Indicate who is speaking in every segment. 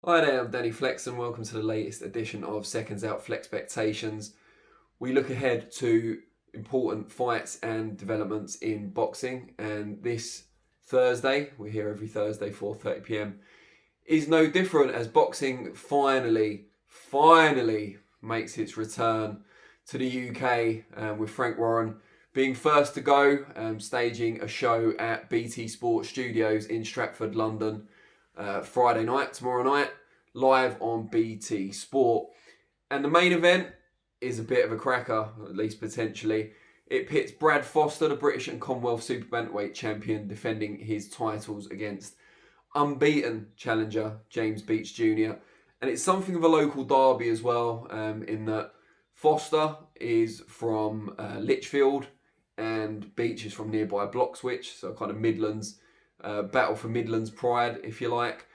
Speaker 1: Hi there, I'm Danny Flexen. Welcome to the latest edition of SecondsOut FLEXpectations. We look ahead to important fights and developments in boxing, and this Thursday, we're here every Thursday 4:30 p.m, is no different as boxing finally makes its return to the UK, with Frank Warren being first to go, staging a show at BT Sports Studios in Stratford, London, Friday night, tomorrow night, live on BT Sport. And the main event is a bit of a cracker, at least potentially. It pits Brad Foster, the British and Commonwealth Super Bantamweight champion, defending his titles against unbeaten challenger James Beech Jr. And it's something of a local derby as well, in that Foster is from Lichfield and Beech is from nearby Bloxwich, so kind of Midlands, battle for Midlands pride, if you like.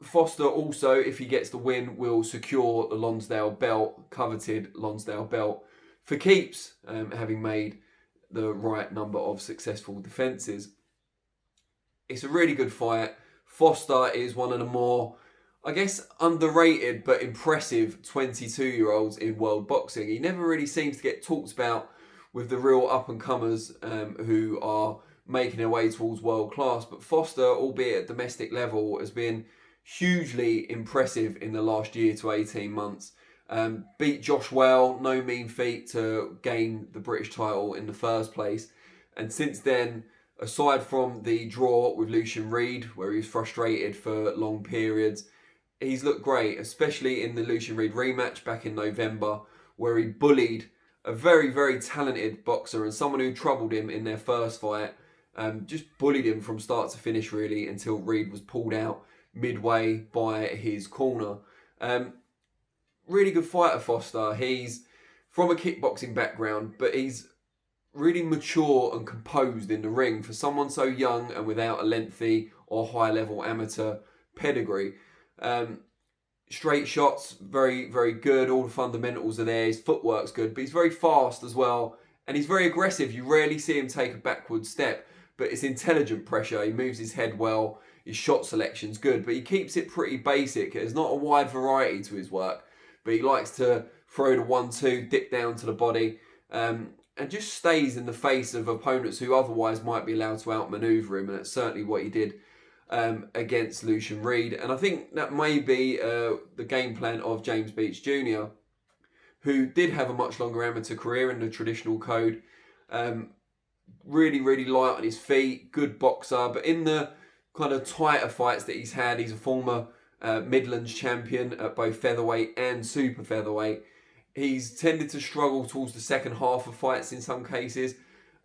Speaker 1: Foster also, if he gets the win, will secure the Lonsdale belt, coveted Lonsdale belt, for keeps, having made the right number of successful defences. It's a really good fight. Foster is one of the more, I guess, underrated but impressive 22-year-olds in world boxing. He never really seems to get talked about with the real up-and-comers who are making their way towards world class. But Foster, albeit at domestic level, has been hugely impressive in the last year to 18 months. Beat Josh Well, no mean feat to gain the British title in the first place. And since then, aside from the draw with Lucian Reid, where he was frustrated for long periods, he's looked great, especially in the Lucian Reid rematch back in November, where he bullied a very, very talented boxer and someone who troubled him in their first fight. Just bullied him from start to finish, really, until Reid was pulled out midway by his corner. Really good fighter, Foster. He's from a kickboxing background, but he's really mature and composed in the ring for someone so young and without a lengthy or high-level amateur pedigree. Straight shots, very, very good. All the fundamentals are there. His footwork's good, but he's very fast as well. And he's very aggressive. You rarely see him take a backward step, but it's intelligent pressure. He moves his head well. His shot selection's good, but he keeps it pretty basic. There's not a wide variety to his work, but he likes to throw the 1-2, dip down to the body, and just stays in the face of opponents who otherwise might be allowed to outmaneuver him, and that's certainly what he did against Lucian Reid. And I think that may be the game plan of James Beech Jr, who did have a much longer amateur career in the traditional code. Really, really light on his feet, good boxer, but in the kind of tighter fights that he's had, he's a former Midlands champion at both featherweight and super featherweight. He's tended to struggle towards the second half of fights in some cases,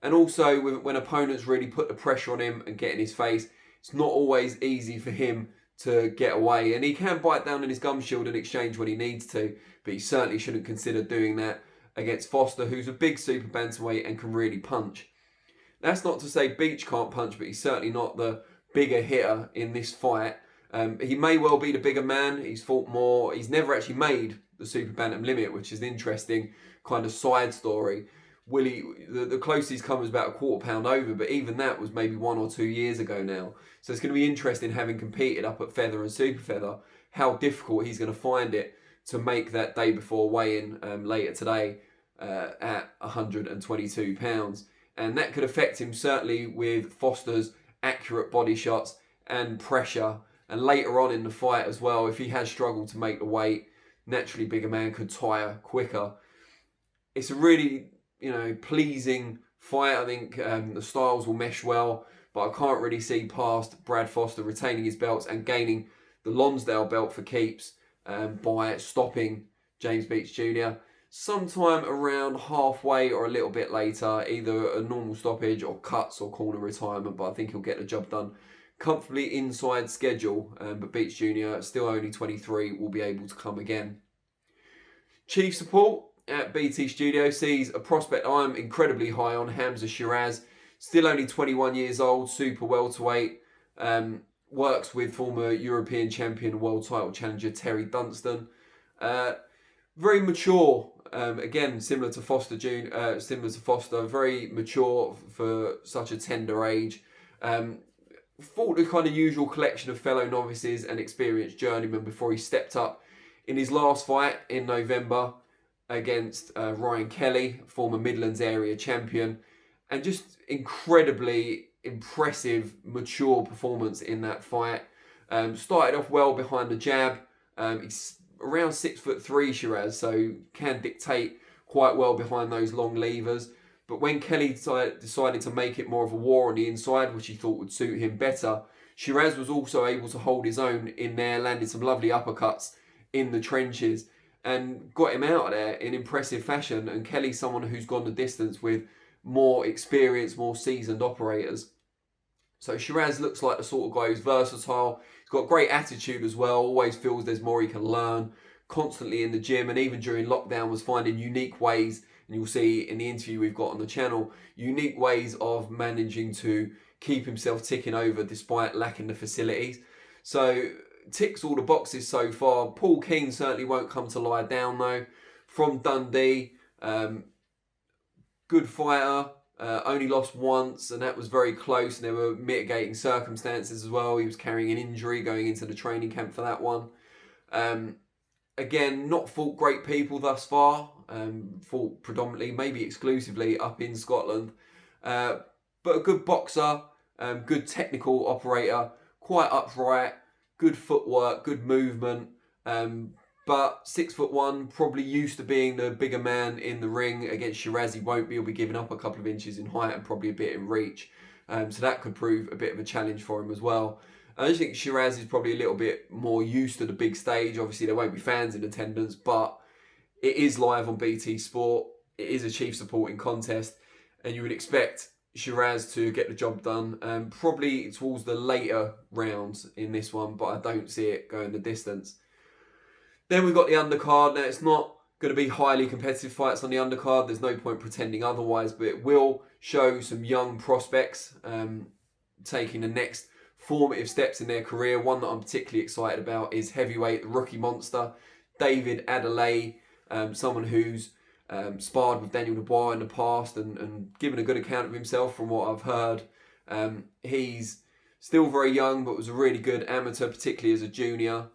Speaker 1: and also when opponents really put the pressure on him and get in his face, it's not always easy for him to get away. And he can bite down in his gum shield in exchange when he needs to, but he certainly shouldn't consider doing that against Foster, who's a big super bantamweight and can really punch. That's not to say Beech can't punch, but he's certainly not the bigger hitter in this fight. He may well be the bigger man. He's fought more. He's never actually made the super bantam limit, which is an interesting kind of side story. The closest he's come was about a quarter pound over, but even that was maybe 1 or 2 years ago now. So it's going to be interesting, having competed up at feather and super feather, how difficult he's going to find it to make that day before weigh-in later today at 122 pounds. And that could affect him certainly with Foster's accurate body shots and pressure. And later on in the fight as well, if he has struggled to make the weight, naturally bigger man could tire quicker. It's a really, pleasing fight. I think the styles will mesh well, but I can't really see past Brad Foster retaining his belts and gaining the Lonsdale belt for keeps by stopping James Beech Jr. sometime around halfway or a little bit later, either a normal stoppage or cuts or corner retirement, but I think he'll get the job done comfortably inside schedule. But Beech Jr, still only 23, will be able to come again. Chief support at BT Studio sees a prospect I'm incredibly high on, Hamzah Sheeraz, still only 21 years old, super welterweight, works with former European champion, world title challenger Terry Dunstan. Very mature, again similar to Foster, very mature for such a tender age. fought the kind of usual collection of fellow novices and experienced journeymen before he stepped up in his last fight in November against Ryan Kelly, former Midlands area champion, and just incredibly impressive, mature performance in that fight. Started off well behind the jab. He's around 6'3", Sheeraz, so can dictate quite well behind those long levers. But when Kelly decided to make it more of a war on the inside, which he thought would suit him better, Sheeraz was also able to hold his own in there, landed some lovely uppercuts in the trenches and got him out of there in impressive fashion. And Kelly's someone who's gone the distance with more experienced, more seasoned operators. So Sheeraz looks like the sort of guy who's versatile. He's got great attitude as well, always feels there's more he can learn, constantly in the gym, and even during lockdown was finding unique ways, and you'll see in the interview we've got on the channel, unique ways of managing to keep himself ticking over despite lacking the facilities. So ticks all the boxes so far. Paul Kean certainly won't come to lie down though. From Dundee, good fighter, only lost once, and that was very close, and there were mitigating circumstances as well. He was carrying an injury going into the training camp for that one. Again, not fought great people thus far, fought predominantly, maybe exclusively up in Scotland, but a good boxer, good technical operator, quite upright, good footwork, good movement, but 6'1", probably used to being the bigger man in the ring. Against Sheeraz, he won't be. He'll be giving up a couple of inches in height and probably a bit in reach. So that could prove a bit of a challenge for him as well. I just think Sheeraz is probably a little bit more used to the big stage. Obviously, there won't be fans in attendance, but it is live on BT Sport. It is a chief supporting contest, and you would expect Sheeraz to get the job done. Probably towards the later rounds in this one, but I don't see it going the distance. Then we've got the undercard. Now, it's not going to be highly competitive fights on the undercard. There's no point pretending otherwise, but it will show some young prospects taking the next formative steps in their career. One that I'm particularly excited about is heavyweight, the rookie monster, David Adelaide, someone who's sparred with Daniel Dubois in the past and given a good account of himself from what I've heard. He's still very young, but was a really good amateur, particularly as a junior.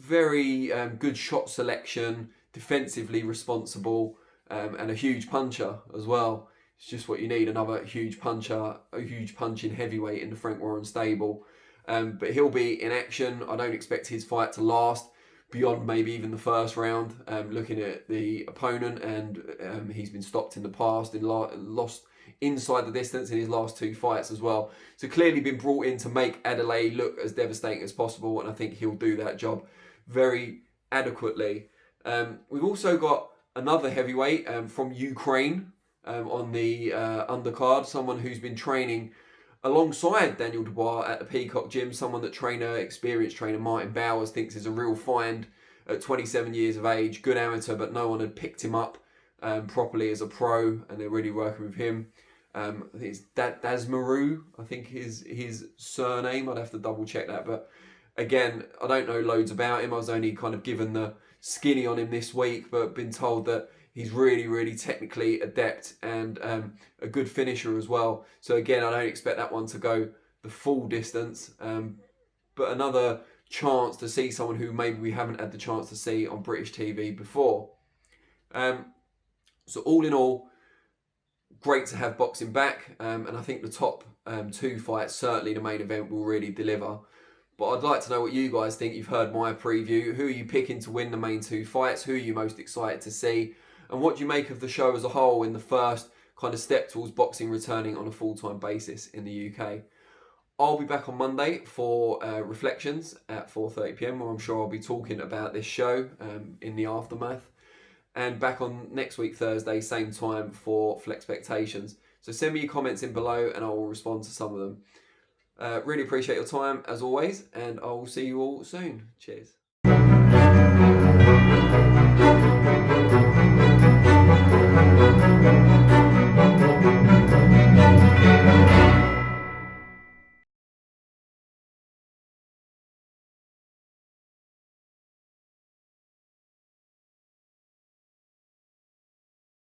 Speaker 1: Very good shot selection, defensively responsible, and a huge puncher as well. It's just what you need, another huge puncher, a huge punching heavyweight in the Frank Warren stable. But he'll be in action. I don't expect his fight to last beyond maybe even the first round. Looking at the opponent, and he's been stopped in the past and lost inside the distance in his last two fights as well. So clearly been brought in to make Adelaide look as devastating as possible, and I think he'll do that job very adequately. We've also got another heavyweight from Ukraine on the undercard, someone who's been training alongside Daniel Dubois at the Peacock Gym, someone that experienced trainer Martin Bowers thinks is a real find at 27 years of age, good amateur, but no one had picked him up properly as a pro, and they're really working with him. I think it's Dazmaru, I think his surname. I'd have to double check that, but again, I don't know loads about him. I was only kind of given the skinny on him this week, but been told that he's really, really technically adept and a good finisher as well. So again, I don't expect that one to go the full distance, but another chance to see someone who maybe we haven't had the chance to see on British TV before. So all in all, great to have boxing back, and I think the top two fights, certainly the main event, will really deliver. But I'd like to know what you guys think. You've heard my preview. Who are you picking to win the main two fights? Who are you most excited to see? And what do you make of the show as a whole in the first kind of step towards boxing returning on a full-time basis in the UK? I'll be back on Monday for Reflections at 4:30 PM, where I'm sure I'll be talking about this show in the aftermath. And back on next week, Thursday, same time for FLEXpectations. So send me your comments in below and I will respond to some of them. Really appreciate your time as always, and I will see you all soon. Cheers.